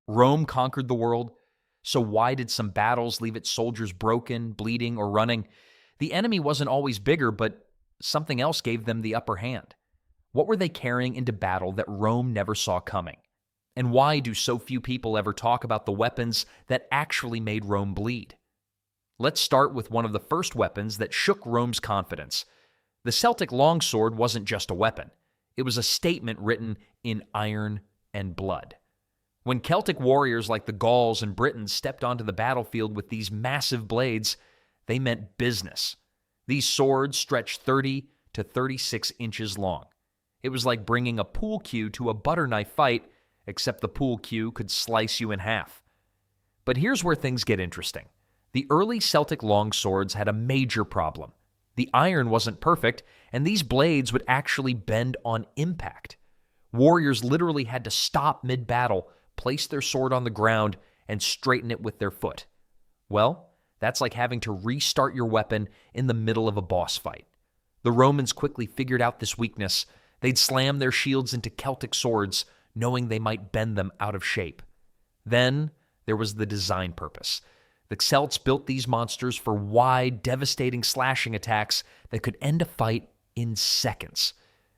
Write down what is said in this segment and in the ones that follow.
Rome conquered the world, so why did some battles leave its soldiers broken, bleeding, or running? The enemy wasn't always bigger, but something else gave them the upper hand. What were they carrying into battle that Rome never saw coming? And why do so few people ever talk about the weapons that actually made Rome bleed? Let's start with one of the first weapons that shook Rome's confidence. The Celtic longsword wasn't just a weapon. It was a statement written in iron and blood. When Celtic warriors like the Gauls and Britons stepped onto the battlefield with these massive blades, they meant business. These swords stretched 30 to 36 inches long. It was like bringing a pool cue to a butter knife fight, except the pool cue could slice you in half. But here's where things get interesting. The early Celtic longswords had a major problem. The iron wasn't perfect, and these blades would actually bend on impact. Warriors literally had to stop mid-battle, place their sword on the ground, and straighten it with their foot. Well, that's like having to restart your weapon in the middle of a boss fight. The Romans quickly figured out this weakness. They'd slam their shields into Celtic swords, knowing they might bend them out of shape. Then there was the design purpose. The Celts built these monsters for wide, devastating slashing attacks that could end a fight in seconds.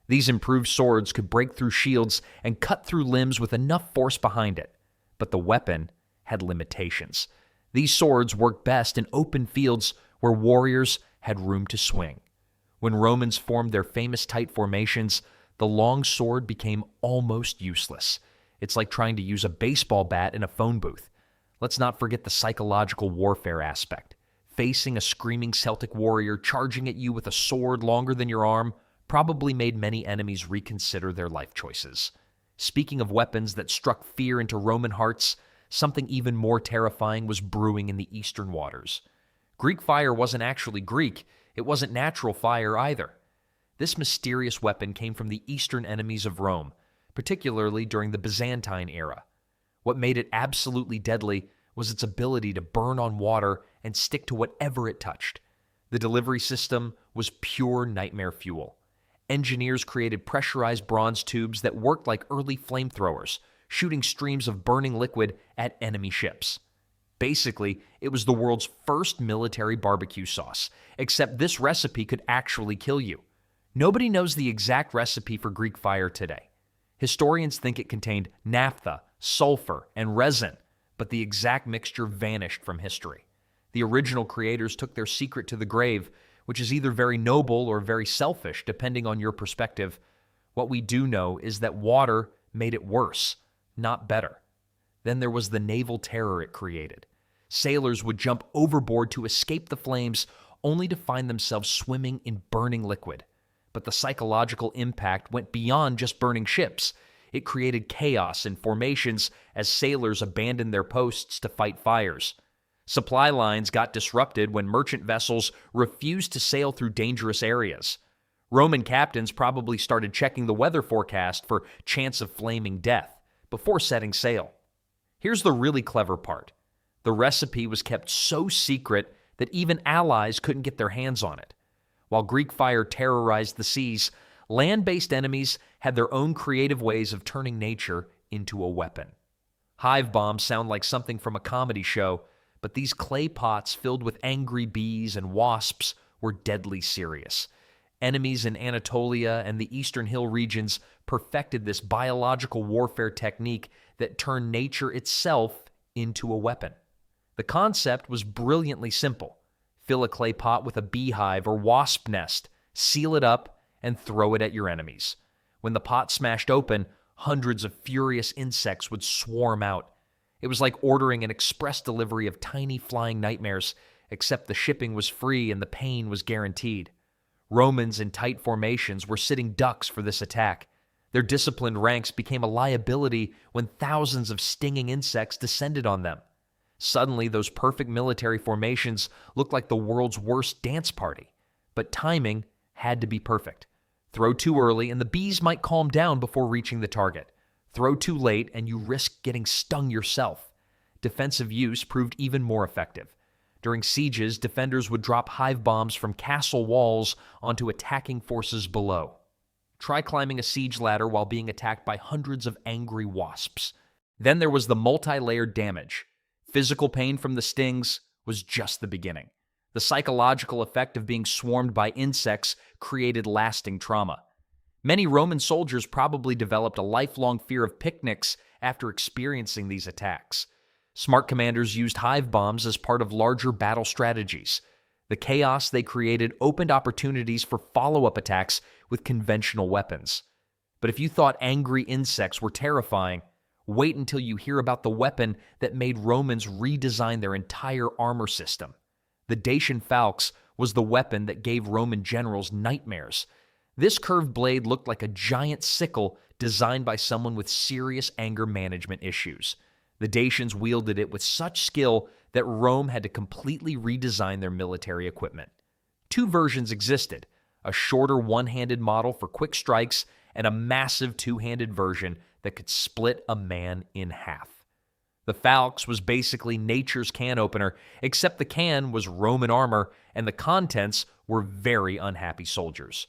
These improved swords could break through shields and cut through limbs with enough force behind it. But the weapon had limitations. These swords worked best in open fields where warriors had room to swing. When Romans formed their famous tight formations, the long sword became almost useless. It's like trying to use a baseball bat in a phone booth. Let's not forget the psychological warfare aspect. Facing a screaming Celtic warrior charging at you with a sword longer than your arm probably made many enemies reconsider their life choices. Speaking of weapons that struck fear into Roman hearts, something even more terrifying was brewing in the eastern waters. Greek fire wasn't actually Greek. It wasn't natural fire either. This mysterious weapon came from the eastern enemies of Rome, particularly during the Byzantine era. What made it absolutely deadly was its ability to burn on water and stick to whatever it touched. The delivery system was pure nightmare fuel. Engineers created pressurized bronze tubes that worked like early flamethrowers, shooting streams of burning liquid at enemy ships. Basically, it was the world's first military barbecue sauce, except this recipe could actually kill you. Nobody knows the exact recipe for Greek fire today. Historians think it contained naphtha, sulfur, and resin, but the exact mixture vanished from history. The original creators took their secret to the grave, which is either very noble or very selfish, depending on your perspective. What we do know is that water made it worse, not better. Then there was the naval terror it created. Sailors would jump overboard to escape the flames, only to find themselves swimming in burning liquid. But the psychological impact went beyond just burning ships. It created chaos in formations as sailors abandoned their posts to fight fires. Supply lines got disrupted when merchant vessels refused to sail through dangerous areas. Roman captains probably started checking the weather forecast for chance of flaming death before setting sail. Here's the really clever part. The recipe was kept so secret that even allies couldn't get their hands on it. While Greek fire terrorized the seas, land-based enemies had their own creative ways of turning nature into a weapon. Hive bombs sound like something from a comedy show, but these clay pots filled with angry bees and wasps were deadly serious. Enemies in Anatolia and the eastern hill regions perfected this biological warfare technique that turned nature itself into a weapon. The concept was brilliantly simple. Fill a clay pot with a beehive or wasp nest, seal it up, and throw it at your enemies. When the pot smashed open, hundreds of furious insects would swarm out. It was like ordering an express delivery of tiny flying nightmares, except the shipping was free and the pain was guaranteed. Romans in tight formations were sitting ducks for this attack. Their disciplined ranks became a liability when thousands of stinging insects descended on them. Suddenly, those perfect military formations looked like the world's worst dance party. But timing had to be perfect. Throw too early and the bees might calm down before reaching the target. Throw too late and you risk getting stung yourself. Defensive use proved even more effective. During sieges, defenders would drop hive bombs from castle walls onto attacking forces below. Try climbing a siege ladder while being attacked by hundreds of angry wasps. Then there was the multi-layered damage. Physical pain from the stings was just the beginning. The psychological effect of being swarmed by insects created lasting trauma. Many Roman soldiers probably developed a lifelong fear of picnics after experiencing these attacks. Smart commanders used hive bombs as part of larger battle strategies. The chaos they created opened opportunities for follow-up attacks with conventional weapons. But if you thought angry insects were terrifying, wait until you hear about the weapon that made Romans redesign their entire armor system. The Dacian falx was the weapon that gave Roman generals nightmares. This curved blade looked like a giant sickle designed by someone with serious anger management issues. The Dacians wielded it with such skill that Rome had to completely redesign their military equipment. Two versions existed, a shorter one-handed model for quick strikes and a massive two-handed version that could split a man in half. The falx was basically nature's can opener, except the can was Roman armor and the contents were very unhappy soldiers.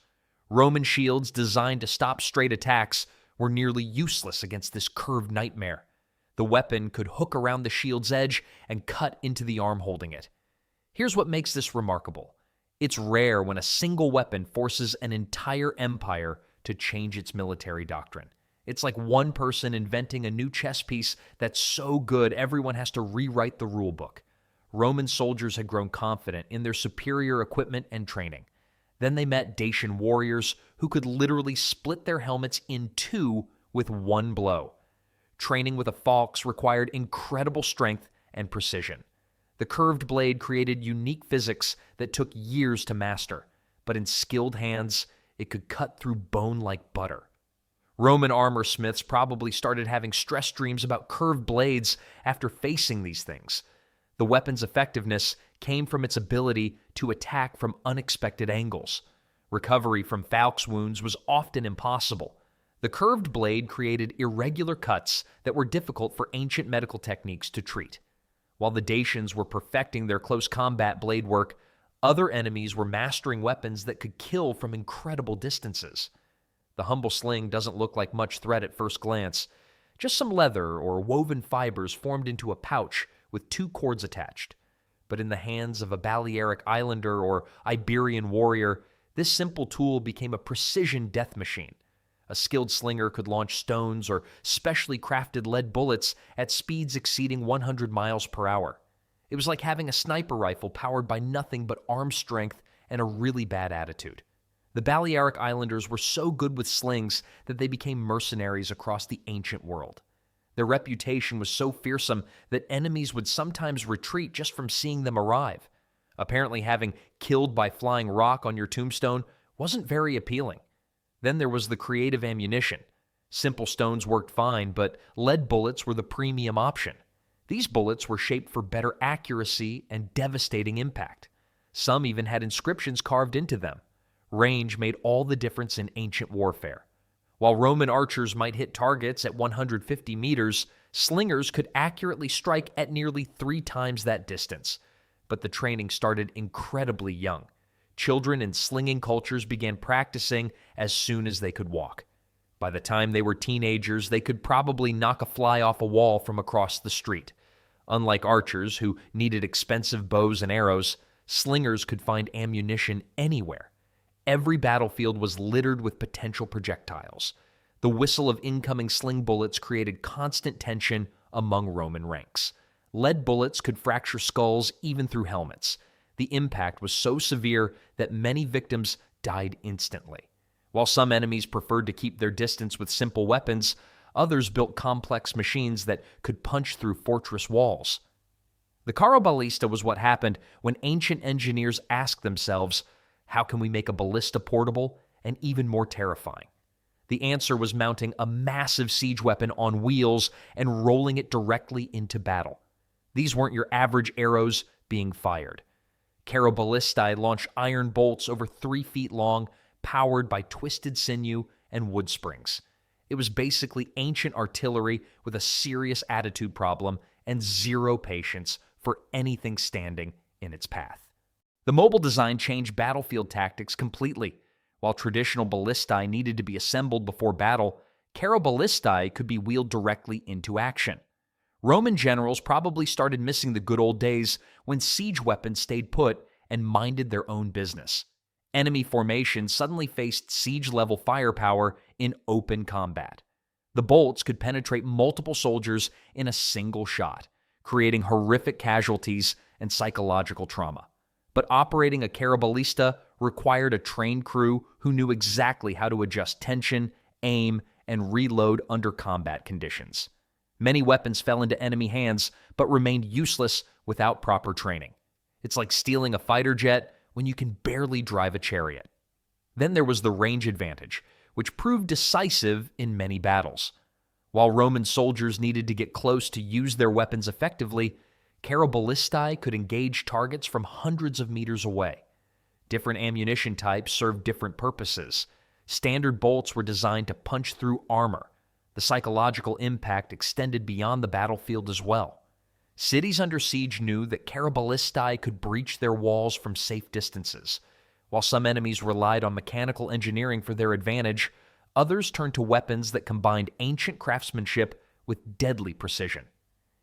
Roman shields designed to stop straight attacks were nearly useless against this curved nightmare. The weapon could hook around the shield's edge and cut into the arm holding it. Here's what makes this remarkable. It's rare when a single weapon forces an entire empire to change its military doctrine. It's like one person inventing a new chess piece that's so good everyone has to rewrite the rule book. Roman soldiers had grown confident in their superior equipment and training. Then they met Dacian warriors who could literally split their helmets in two with one blow. Training with a falx required incredible strength and precision. The curved blade created unique physics that took years to master, but in skilled hands, it could cut through bone like butter. Roman armor smiths probably started having stress dreams about curved blades after facing these things. The weapon's effectiveness came from its ability to attack from unexpected angles. Recovery from falx wounds was often impossible. The curved blade created irregular cuts that were difficult for ancient medical techniques to treat. While the Dacians were perfecting their close combat blade work, other enemies were mastering weapons that could kill from incredible distances. The humble sling doesn't look like much threat at first glance. Just some leather or woven fibers formed into a pouch with two cords attached. But in the hands of a Balearic islander or Iberian warrior, this simple tool became a precision death machine. A skilled slinger could launch stones or specially crafted lead bullets at speeds exceeding 100 miles per hour. It was like having a sniper rifle powered by nothing but arm strength and a really bad attitude. The Balearic Islanders were so good with slings that they became mercenaries across the ancient world. Their reputation was so fearsome that enemies would sometimes retreat just from seeing them arrive. Apparently, having killed by flying rock on your tombstone wasn't very appealing. Then there was the creative ammunition. Simple stones worked fine, but lead bullets were the premium option. These bullets were shaped for better accuracy and devastating impact. Some even had inscriptions carved into them. Range made all the difference in ancient warfare. While Roman archers might hit targets at 150 meters, slingers could accurately strike at nearly 3 times that distance. But the training started incredibly young. Children in slinging cultures began practicing as soon as they could walk. By the time they were teenagers, they could probably knock a fly off a wall from across the street. Unlike archers, who needed expensive bows and arrows, slingers could find ammunition anywhere. Every battlefield was littered with potential projectiles. The whistle of incoming sling bullets created constant tension among Roman ranks. Lead bullets could fracture skulls even through helmets. The impact was so severe that many victims died instantly. While some enemies preferred to keep their distance with simple weapons, others built complex machines that could punch through fortress walls. The Carroballista was what happened when ancient engineers asked themselves, how can we make a ballista portable and even more terrifying? The answer was mounting a massive siege weapon on wheels and rolling it directly into battle. These weren't your average arrows being fired. Carrobballistae launched iron bolts over 3 feet long, powered by twisted sinew and wood springs. It was basically ancient artillery with a serious attitude problem and zero patience for anything standing in its path. The mobile design changed battlefield tactics completely. While traditional ballistae needed to be assembled before battle, Carrobballistae could be wheeled directly into action. Roman generals probably started missing the good old days when siege weapons stayed put and minded their own business. Enemy formations suddenly faced siege-level firepower in open combat. The bolts could penetrate multiple soldiers in a single shot, creating horrific casualties and psychological trauma. But operating a Carroballista required a trained crew who knew exactly how to adjust tension, aim, and reload under combat conditions. Many weapons fell into enemy hands, but remained useless without proper training. It's like stealing a fighter jet when you can barely drive a chariot. Then there was the range advantage, which proved decisive in many battles. While Roman soldiers needed to get close to use their weapons effectively, Carrobballistae could engage targets from hundreds of meters away. Different ammunition types served different purposes. Standard bolts were designed to punch through armor. The psychological impact extended beyond the battlefield as well. Cities under siege knew that Carrobballistae could breach their walls from safe distances. While some enemies relied on mechanical engineering for their advantage, others turned to weapons that combined ancient craftsmanship with deadly precision.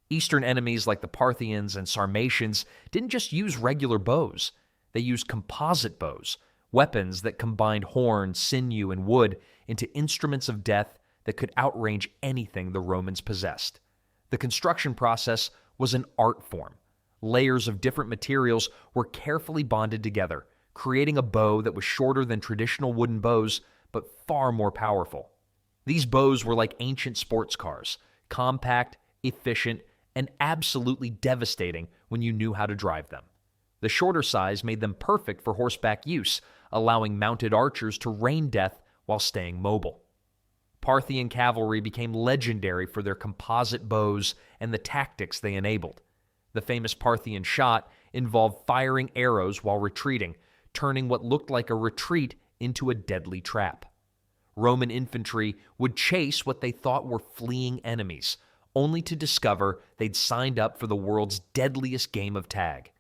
Eastern enemies like the Parthians and Sarmatians didn't just use regular bows. They used composite bows, weapons that combined horn, sinew, and wood into instruments of death that could outrange anything the Romans possessed. The construction process was an art form. Layers of different materials were carefully bonded together, creating a bow that was shorter than traditional wooden bows, but far more powerful. These bows were like ancient sports cars, compact, efficient, and absolutely devastating when you knew how to drive them. The shorter size made them perfect for horseback use, allowing mounted archers to rain death while staying mobile. Parthian cavalry became legendary for their composite bows and the tactics they enabled. The famous Parthian shot involved firing arrows while retreating, turning what looked like a retreat into a deadly trap. Roman infantry would chase what they thought were fleeing enemies, only to discover they'd signed up for the world's deadliest game of tag.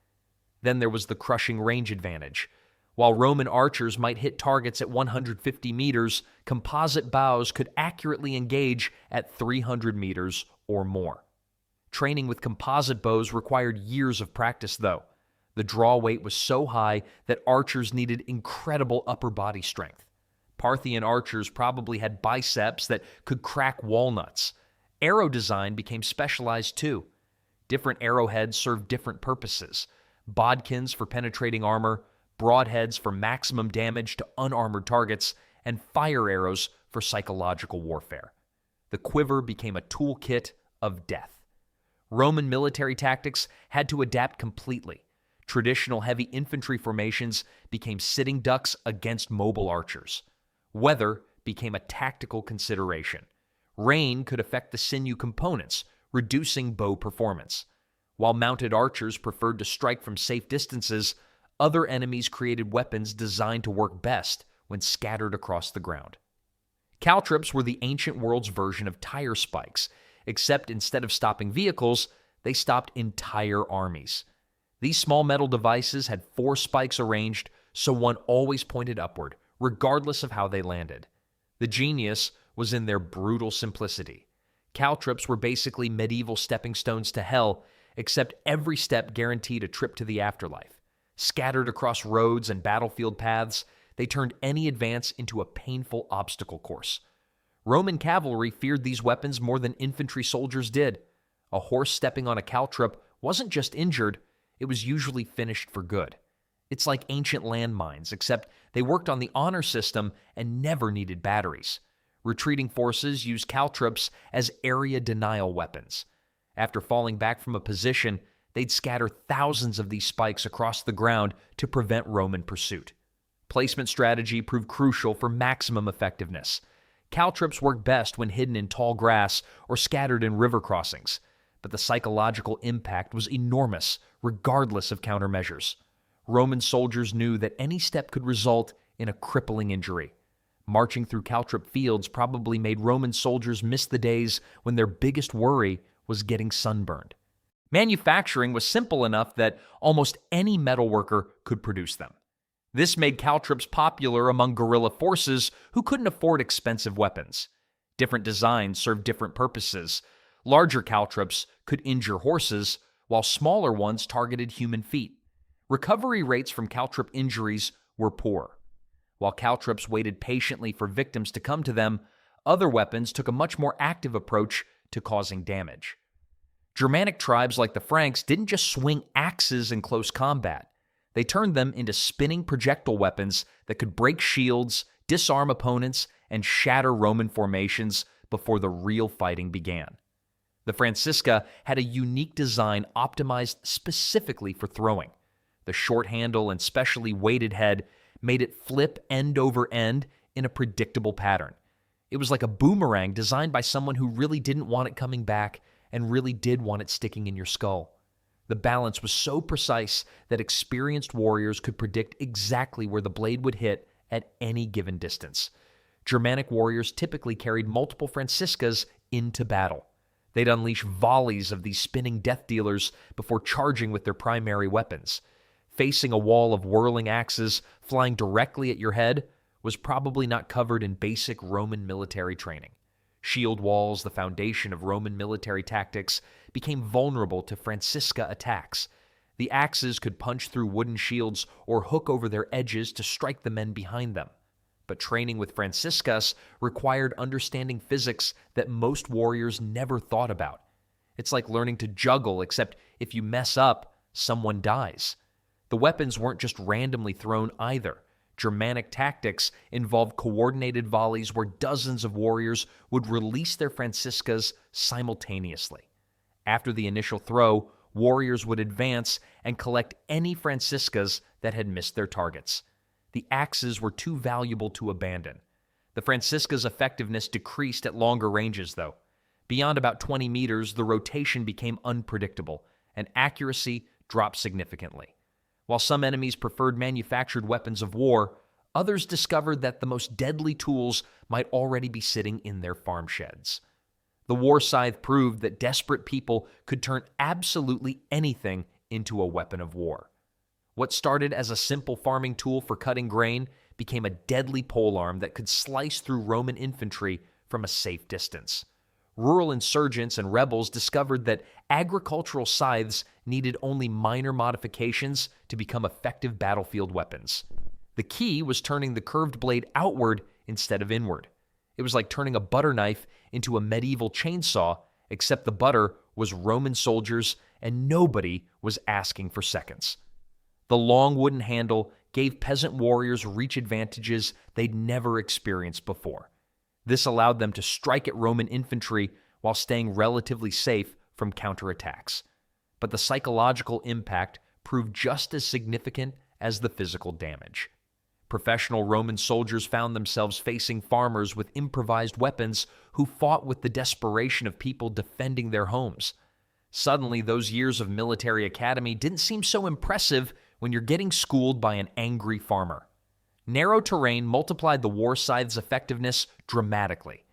Then there was the crushing range advantage. While Roman archers might hit targets at 150 meters, composite bows could accurately engage at 300 meters or more. Training with composite bows required years of practice, though. The draw weight was so high that archers needed incredible upper body strength. Parthian archers probably had biceps that could crack walnuts. Arrow design became specialized too. Different arrowheads served different purposes. Bodkins for penetrating armor, broadheads for maximum damage to unarmored targets, and fire arrows for psychological warfare. The quiver became a toolkit of death. Roman military tactics had to adapt completely. Traditional heavy infantry formations became sitting ducks against mobile archers. Weather became a tactical consideration. Rain could affect the sinew components, reducing bow performance. While mounted archers preferred to strike from safe distances, other enemies created weapons designed to work best when scattered across the ground. Caltrops were the ancient world's version of tire spikes, except instead of stopping vehicles, they stopped entire armies. These small metal devices had 4 spikes arranged so one always pointed upward, regardless of how they landed. The genius was in their brutal simplicity. Caltrops were basically medieval stepping stones to hell, except every step guaranteed a trip to the afterlife. Scattered across roads and battlefield paths, they turned any advance into a painful obstacle course. Roman cavalry feared these weapons more than infantry soldiers did. A horse stepping on a caltrop wasn't just injured, it was usually finished for good. It's like ancient landmines, except they worked on the honor system and never needed batteries. Retreating forces used caltrops as area denial weapons. After falling back from a position, they'd scatter thousands of these spikes across the ground to prevent Roman pursuit. Placement strategy proved crucial for maximum effectiveness. Caltrops worked best when hidden in tall grass or scattered in river crossings, but the psychological impact was enormous, regardless of countermeasures. Roman soldiers knew that any step could result in a crippling injury. Marching through caltrop fields probably made Roman soldiers miss the days when their biggest worry was getting sunburned. Manufacturing was simple enough that almost any metalworker could produce them. This made caltrops popular among guerrilla forces who couldn't afford expensive weapons. Different designs served different purposes. Larger caltrops could injure horses, while smaller ones targeted human feet. Recovery rates from caltrop injuries were poor. While caltrops waited patiently for victims to come to them, other weapons took a much more active approach to causing damage. Germanic tribes like the Franks didn't just swing axes in close combat. They turned them into spinning projectile weapons that could break shields, disarm opponents, and shatter Roman formations before the real fighting began. The Francisca had a unique design optimized specifically for throwing. The short handle and specially weighted head made it flip end over end in a predictable pattern. It was like a boomerang designed by someone who really didn't want it coming back and really did want it sticking in your skull. The balance was so precise that experienced warriors could predict exactly where the blade would hit at any given distance. Germanic warriors typically carried multiple Franciscas into battle. They'd unleash volleys of these spinning death dealers before charging with their primary weapons. Facing a wall of whirling axes flying directly at your head was probably not covered in basic Roman military training. Shield walls, the foundation of Roman military tactics, became vulnerable to Francisca attacks. The axes could punch through wooden shields or hook over their edges to strike the men behind them. But training with Franciscas required understanding physics that most warriors never thought about. It's like learning to juggle, except if you mess up, someone dies. The weapons weren't just randomly thrown either. Germanic tactics involved coordinated volleys where dozens of warriors would release their Franciscas simultaneously. After the initial throw, warriors would advance and collect any Franciscas that had missed their targets. The axes were too valuable to abandon. The Francisca's effectiveness decreased at longer ranges, though. Beyond about 20 meters, the rotation became unpredictable, and accuracy dropped significantly. While some enemies preferred manufactured weapons of war, others discovered that the most deadly tools might already be sitting in their farm sheds. The war scythe proved that desperate people could turn absolutely anything into a weapon of war. What started as a simple farming tool for cutting grain became a deadly polearm that could slice through Roman infantry from a safe distance. Rural insurgents and rebels discovered that agricultural scythes needed only minor modifications to become effective battlefield weapons. The key was turning the curved blade outward instead of inward. It was like turning a butter knife into a medieval chainsaw, except the butter was Roman soldiers and nobody was asking for seconds. The long wooden handle gave peasant warriors reach advantages they'd never experienced before. This allowed them to strike at Roman infantry while staying relatively safe from counterattacks. But the psychological impact proved just as significant as the physical damage. Professional Roman soldiers found themselves facing farmers with improvised weapons who fought with the desperation of people defending their homes. Suddenly, those years of military academy didn't seem so impressive when you're getting schooled by an angry farmer. Narrow terrain multiplied the war scythe's effectiveness dramatically.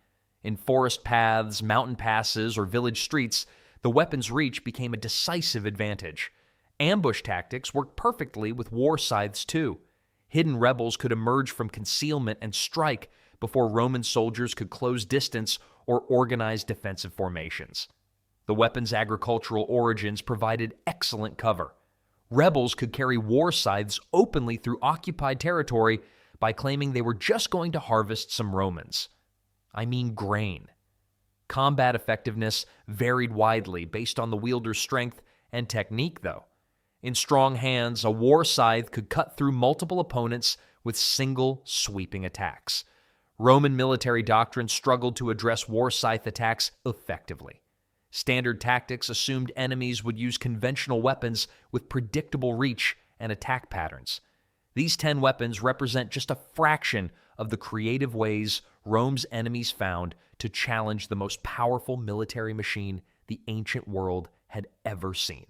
In forest paths, mountain passes, or village streets, the weapon's reach became a decisive advantage. Ambush tactics worked perfectly with war scythes too. Hidden rebels could emerge from concealment and strike before Roman soldiers could close distance or organize defensive formations. The weapon's agricultural origins provided excellent cover. Rebels could carry war scythes openly through occupied territory by claiming they were just going to harvest some Romans. I mean grain. Combat effectiveness varied widely based on the wielder's strength and technique, though. In strong hands, a war scythe could cut through multiple opponents with single sweeping attacks. Roman military doctrine struggled to address war scythe attacks effectively. Standard tactics assumed enemies would use conventional weapons with predictable reach and attack patterns. These 10 weapons represent just a fraction of the creative ways Rome's enemies found to challenge the most powerful military machine the ancient world had ever seen.